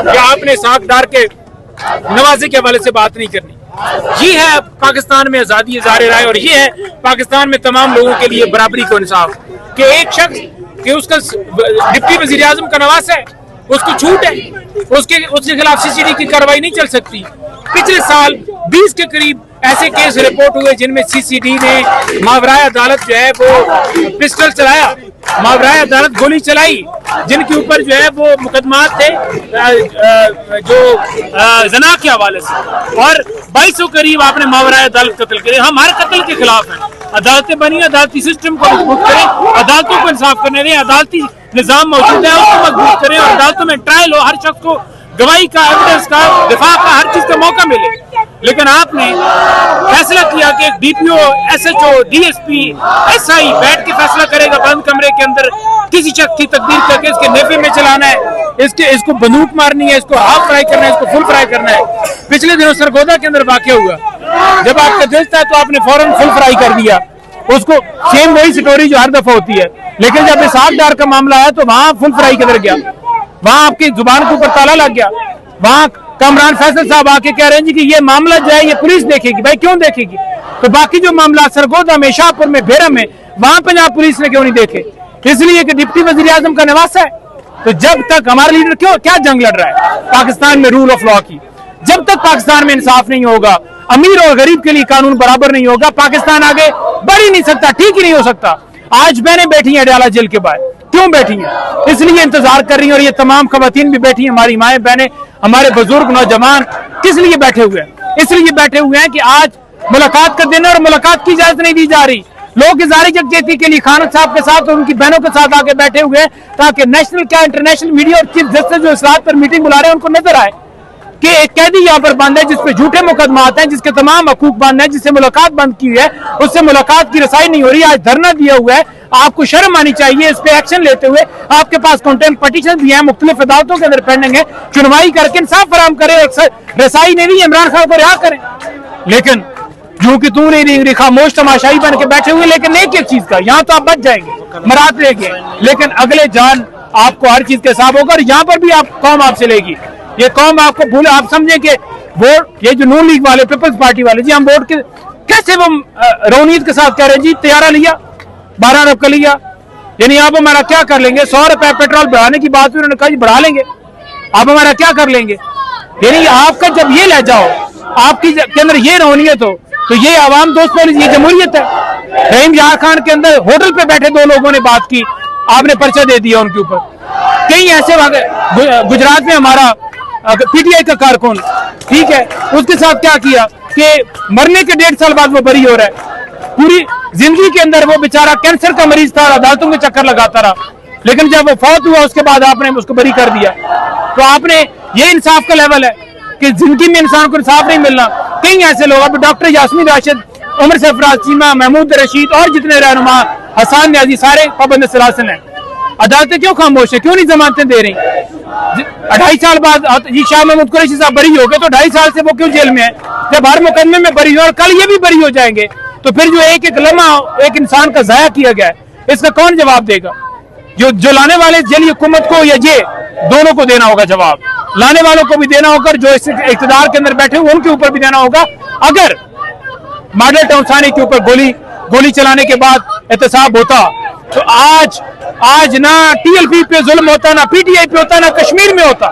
कि आपने साकदार के नवाजे के हवाले से बात नहीं करनी। ये है पाकिस्तान में आज़ादी इज़हार राय, और ये है पाकिस्तान में तमाम लोगों के लिए बराबरी को इंसाफ कि एक शख्स कि उसका डिप्टी वज़ीर आज़म का नवासा है, उसको छूट है, उसके खिलाफ सीसीडी की कार्रवाई नहीं चल सकती। पिछले साल 20 के करीब ऐसे केस रिपोर्ट हुए जिनमें सीसीडी ने मावराए अदालत जो है वो पिस्टल चलाया, मावराए अदालत गोली चलाई, जिनके ऊपर जो है वो मुकदमात थे जो जना के हवाले से, और 2200 करीब आपने मावराए अदालत कत्ल करे। हम हर कत्ल के खिलाफ हैं। अदालतें बनी, अदालती सिस्टम को मजबूत करें, अदालतों को इंसाफ करने दें, अदालती निजाम मौजूद है उसको मजबूत करें, और अदालतों में ट्रायल हो, हर शख्स को गवाही का, एविडेंस का, दिफा का, हर चीज का मौका मिले। लेकिन आपने फैसला किया कि डीपीओ, एसएचओ, डीएसपी, एसआई बैठ के फैसला करेगा बंद कमरे के अंदर किसी शख्स की तकदीर करके इसके नेफे में चलाना है, इसको बंदूक मारनी है, इसको हाफ फ्राई करना है, इसको फुल फ्राई करना है। पिछले दिनों सरगोदा के अंदर वाकया हुआ, जब आपका दिल था तो आपने फौरन फुल फ्राई कर दिया उसको। सेम वही स्टोरी जो हर दफा होती है, लेकिन जब साकदार का मामला आया तो वहां फुल फ्राई किधर गया, वहां आपकी जुबान के ऊपर ताला लग गया। वहां कमरान फैसल साहब आके कह रहे हैं जी कि ये मामला जो है ये पुलिस देखेगी। भाई क्यों देखेगी? तो बाकी जो मामला सरगोदा में, शाहपुर में, बेरम में, वहां पंजाब पुलिस ने क्यों नहीं देखे? इसलिए कि डिप्टी वजीर आजम का नवासा है। तो जब तक हमारा लीडर क्या जंग लड़ रहा है पाकिस्तान में रूल ऑफ लॉ की, जब तक पाकिस्तान में इंसाफ नहीं होगा, अमीर और गरीब के लिए कानून बराबर नहीं होगा, पाकिस्तान आगे बढ़ ही नहीं सकता, ठीक ही नहीं हो सकता। आज बहनें बैठी हैं अडयाला जेल के बाहर, क्यों बैठी हैं? इसलिए इंतजार कर रही हैं, और ये तमाम खवातीन भी बैठी हैं, हमारी माएं बहनें, हमारे बुजुर्ग नौजवान किस लिए बैठे हुए हैं? इसलिए बैठे हुए हैं कि आज मुलाकात का दिन है और मुलाकात की इजाजत नहीं दी जा रही। लोग इज़हार यकजहती के लिए खान साहब के साथ और उनकी बहनों के साथ आके बैठे हुए हैं ताकि नेशनल क्या इंटरनेशनल मीडिया और चीफ जस्टिस जो इस्लाहत पर मीटिंग बुला रहे हैं उनको नजर आए कि एक कैदी यहाँ पर बंद है जिसपे झूठे मुकदमात हैं, जिसके तमाम हकूक बंद है, जिससे मुलाकात बंद की है, उससे मुलाकात की रसाई नहीं हो रही। आज धरना दिया हुआ है, आपको शर्म आनी चाहिए इस पे एक्शन लेते हुए। आपके पास कंटेम्प्ट पिटीशन भी है, मुख्तलिफ अदालतों के अंदर पेंडिंग है, सुनवाई करके इंसाफ फराहम करे, रसाई नहीं दी, इमरान खान को रिहा करें। लेकिन जो कि तू नहीं रही खामोश तमाशाई बन के बैठे हुए, लेकिन एक एक चीज का यहाँ तो आप बच जाएंगे, मरात लेके, लेकिन अगले जान आपको हर चीज के हिसाब होगा, और यहाँ पर भी आप कौम आपसे लेगी। ये कौम आपको भूले, आप समझे कि वोट, ये जो नून लीग वाले, पीपल्स पार्टी वाले जी, हम वोट के कैसे वो रौनीत के साथ कह रहे हैं जी तैयारा लिया, 12 अरब का लिया, यानी आप हमारा क्या कर लेंगे? 100 रुपए पेट्रोल बढ़ाने की बात उन्होंने कहा जी बढ़ा लेंगे, आप हमारा क्या कर लेंगे? यानी आपका जब ये ले जाओ, आपकी के अंदर ये रौनियत हो, तो ये आवाम दोस्त पॉलिसी, ये जमहूरियत है। रहीम यार खान के अंदर होटल पे बैठे 2 लोगों ने बात की, आपने पर्चा दे दिया उनके ऊपर। कई ऐसे गुजरात में हमारा पीटीआई का कारकुन, ठीक है, उसके साथ क्या किया कि मरने के 1.5 साल बाद वो बरी हो रहा है। पूरी जिंदगी के अंदर वो बेचारा कैंसर का मरीज था, अदालतों के चक्कर लगाता रहा, लेकिन जब वो फौत हुआ उसके बाद आपने उसको बरी कर दिया। तो आपने ये इंसाफ का लेवल है कि जिंदगी में इंसान को इंसाफ नहीं मिलना। कई ऐसे लोग, अब डॉक्टर यास्मीन राशिद, उमर सरफराज चीमा, महमूद रशीद और जितने रहनुमा, हसन न्याजी, सारे पाबंद सलासन हैं। अदालतें क्यों खामोश है? क्यों नहीं जमानतें दे रही? 2.5 साल बाद जी शाह महमूद कुरैशी साहब बरी हो गए, तो 2.5 साल से वो क्यों जेल में है? जब हर मुकदमे में बरी हो और कल ये भी बरी हो जाएंगे, तो फिर जो एक लम्हा एक इंसान का जाया किया गया है, इसका कौन जवाब देगा? जो लाने वाले जेल हुकूमत को या ये दोनों को देना होगा जवाब। लाने वालों को भी देना होगा, जो इस इक़्तिदार के अंदर बैठे हुए उनके ऊपर भी देना होगा। अगर मॉडल टाउन थाने के ऊपर गोली चलाने के बाद एहतसाब होता, तो आज ना टीएलपी पे जुल्म होता, ना पीटीआई पे होता, ना कश्मीर में होता।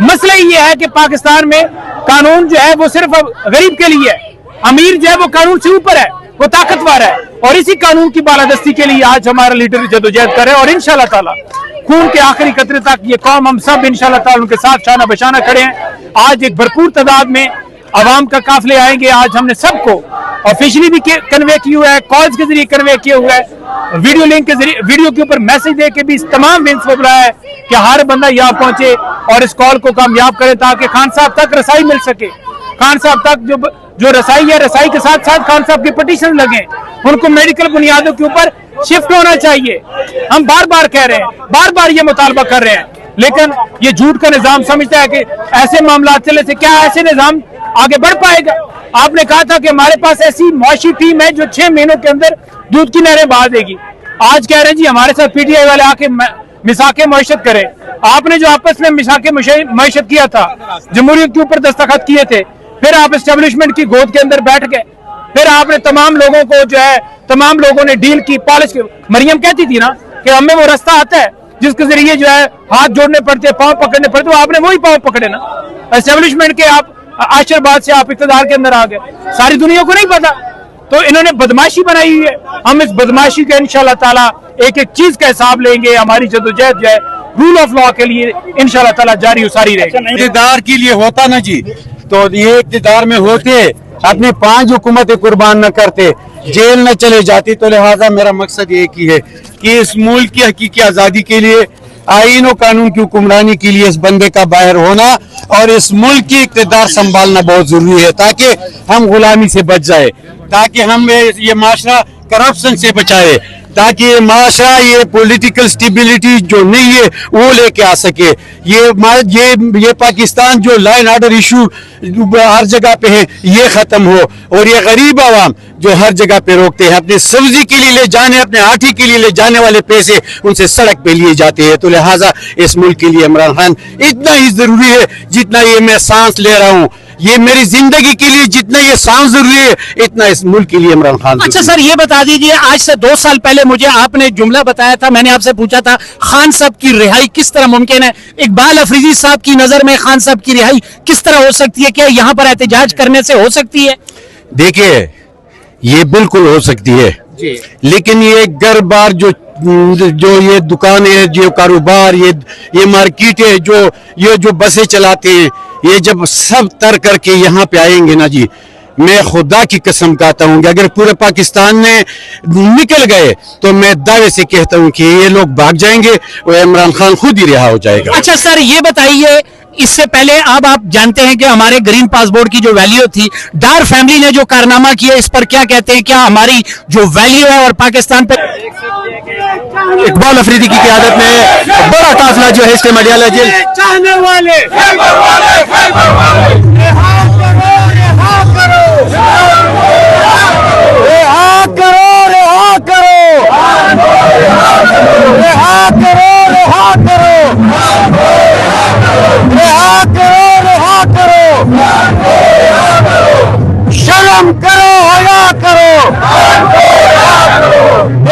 मसला ये है कि पाकिस्तान में कानून जो है वो सिर्फ गरीब के लिए है, अमीर जो है वो कानून से ऊपर है, वो ताकतवर है, और इसी कानून की बालादस्ती के लिए आज हमारा लीडर जदोजहद करे, और इंशाल्लाह ताला खून के आखिरी कतरे तक ये कौम, हम सब इंशाल्लाह ताला उनके साथ शाना बशाना खड़े हैं। आज एक भरपूर तादाद में अवाम का काफिले आएंगे। आज हमने सबको ऑफिशियली भी कन्वे किया है, कॉल्स के जरिए कन्वे किया हुआ है, वीडियो लिंक के जरिए, वीडियो के ऊपर मैसेज दे के भी तमाम विंग्स को बुलाया है कि हर बंदा यहाँ पहुंचे और इस कॉल को कामयाब करे ताकि खान साहब तक रसाई मिल सके। खान साहब तक जो रसाई है, रसाई के साथ साथ खान साहब के पिटीशन लगे, उनको मेडिकल बुनियादों के ऊपर शिफ्ट होना चाहिए। हम बार बार कह रहे हैं, बार बार ये मुतालबा कर रहे हैं, लेकिन ये झूठ का निजाम समझता है कि ऐसे मामला चले से क्या ऐसे निजाम आगे बढ़ पाएगा। आपने कहा था कि हमारे पास ऐसी मुआशी टीम है जो 6 महीनों के अंदर दूध की नहरें बहा देगी। आज कह रहे हैं जी हमारे साथ पीटीआई वाले आके मिसाके मुआशत करें। आपने जो आपस में मिसाके मईशत किया था, जमहूरियत के ऊपर दस्तखत किए थे, फिर आप एस्टेब्लिशमेंट की गोद के अंदर बैठ गए, फिर आपने तमाम लोगों को जो है, तमाम लोगों ने डील की, पॉलिश की। मरियम कहती थी ना कि हमें वो रास्ता आता है जिसके जरिए जो है हाथ जोड़ने पड़ते, पांव पकड़ने पड़ते, तो आपने वही पांव पकड़े ना। एस्टेब्लिशमेंट के आप आशीर्वाद से आप इक़्तिदार के अंदर आ गए, सारी दुनिया को नहीं पता। तो इन्होंने बदमाशी बनाई हुई है, हम इस बदमाशी के इंशाअल्लाह ताला एक एक चीज का हिसाब लेंगे। हमारी जदोजहद जो है रूल ऑफ लॉ के लिए इंशाअल्लाह ताला जारी उसारी रहेगी। इक़्तिदार के लिए होता ना जी, तो ये इक़्तिदार में होते अपनी 5 हुकूमतें कुर्बान न करते, जेल न चले जाती। तो लिहाजा मेरा मकसद एक ही है कि इस मुल्क की हकीकी आज़ादी के लिए, आईन और कानून की हुक्मरानी के लिए इस बंदे का बाहर होना और इस मुल्क की इक़्तिदार संभालना बहुत जरूरी है, ताकि हम गुलामी से बच जाए, ताकि हम ये माशरा करप्शन से बचाए, ताकि ये माशरा, ये पॉलिटिकल स्टेबिलिटी जो नहीं है वो लेके आ सके। ये पाकिस्तान जो लाइन आर्डर इशू हर जगह पे है, ये खत्म हो, और ये गरीब आवाम जो हर जगह पे रोकते हैं, अपनी सब्जी के लिए ले जाने, अपने आटे के लिए ले जाने वाले पैसे उनसे सड़क पे लिए जाते हैं। तो लिहाजा इस मुल्क के लिए इमरान खान इतना ही जरूरी है जितना ये मैं सांस ले रहा हूँ, ये मेरी जिंदगी के लिए जितना ये सांस जरूरी है, इतना इस मुल्क के लिए इमरान खान। अच्छा सर, ये बता दीजिए, आज से 2 साल पहले मुझे आपने जुमला बताया था, मैंने आपसे पूछा था खान साहब की रिहाई किस तरह मुमकिन है, इकबाल अफरीदी साहब की नजर में खान साहब की रिहाई किस तरह हो सकती है, क्या यहाँ पर एहतजाज करने से हो सकती है? देखिए, ये बिल्कुल हो सकती है जी। लेकिन ये घर बार जो ये दुकान है, जो कारोबार, ये मार्केट है, जो बसें चलाते हैं, ये जब सब तर करके यहाँ पे आएंगे ना जी, मैं खुदा की कसम कहता हूँ कि अगर पूरे पाकिस्तान में निकल गए तो मैं दावे से कहता हूँ कि ये लोग भाग जाएंगे और इमरान खान खुद ही रिहा हो जाएगा। अच्छा सर, ये बताइए, इससे पहले अब आप जानते हैं कि हमारे ग्रीन पासपोर्ट की जो वैल्यू थी, डार फैमिली ने जो कारनामा किया, इस पर क्या कहते हैं? क्या हमारी जो वैल्यू है और पाकिस्तान पे इकबाल अफरीदी की क़यादत में बड़ा काफिला जो है इसके मडियाला जेल चाहने वाले शर्म करो, हया करो,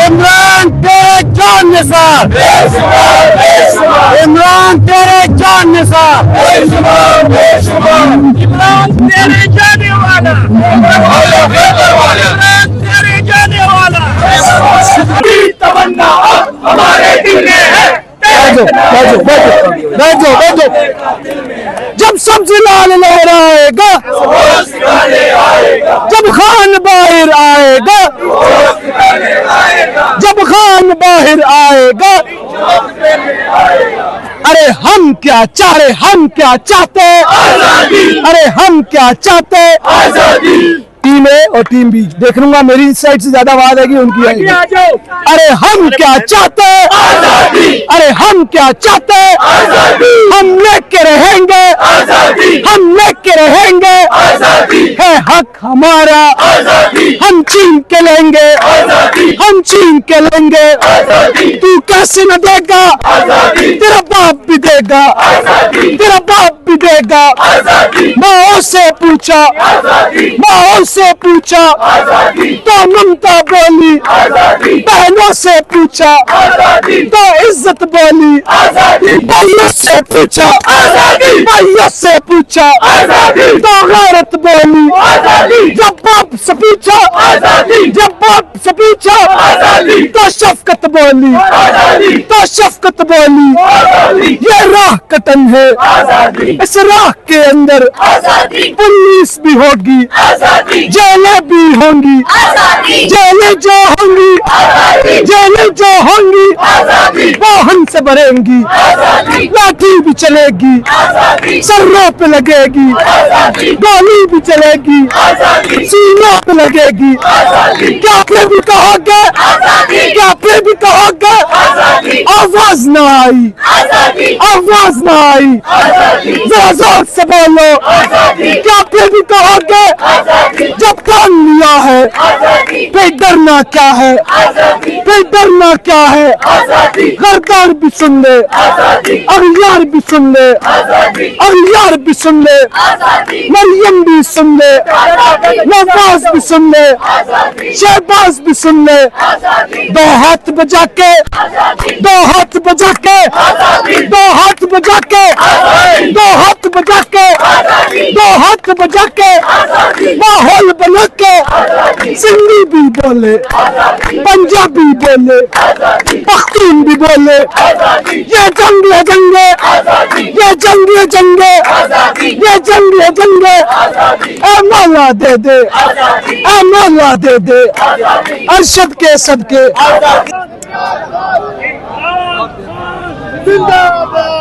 इमरान तेरे जान निसार, इमरान तेरे जान निसार, इमरान तेरे जाने वाला, इमरान तेरे जाने वाला। तमन्ना हमारे दिल में है। बैठो। जब सब्जी लाल लहराएगा, जब खान बाहर आएगा, जब खान बाहर आएगा, अरे हम क्या चाह रहे, हम क्या चाहते, अरे हम क्या चाहते, टीम ए और टीम बी देख लूंगा, मेरी साइड से ज्यादा आवाज आएगी, उनकी आएगी। अरे हम क्या चाहते, अरे हम क्या चाहते, हम लेके रहेंगे, हम लेके रहेंगे, है हक हमारा, हम छीन के लेंगे, हम छीन के लेंगे, तू कैसे न देगा, तेरा बाप भी देगा, तेरा बाप भी देगा। माओ से पूछा, माओ से पूछा तो ममता बोली, बहनों से पूछा तो इज्जत बोली, भाइयों से पूछा, भाइयों से पूछा तो गैरत बोली, जब बाप से पूछा, जब बाप से पूछा तो शफकत बोली, तो शफकत बोली। ये राह कटन है, इस राह के अंदर पुलिस भी होगी, जेलें भी होंगी, जेलें जो होंगी, जेलें जो होंगी वो हमसे भरेंगी, लाठी भी चलेगी, सर्रों पे लगेगी, गोली भी चलेगी, सीनों पे लगेगी। क्या फिर भी कहोगे, क्या फिर भी कहोगे, आवाज ना आई, आवाज ना आई, जरा जोर से बोलो। क्या फिर भी कहोगे जब कान लिया है फिर डरना क्या है, फिर डरना क्या है। गरदार भी सुन ले, अगलियार भी सुन ले, अगलियार भी सुन ले, मरियम भी सुन ले, नवाज भी सुन ले, शहबाज भी सुन ले। दो हाथ बजा के, दो हाथ बजा के, दो हाथ बजा के, दो हाथ बजा के, दो हाथ बजा के, माहौल बना के। सिंधी भी बोले, पंजाबी बोले, पख्तून भी बोले, ये जंग है जंगे, ये जंग है जंगे, ये जंग है जंगे। ए मौला दे दे, ए मौला दे दे, अरशद के सदके। जिंदाबाद।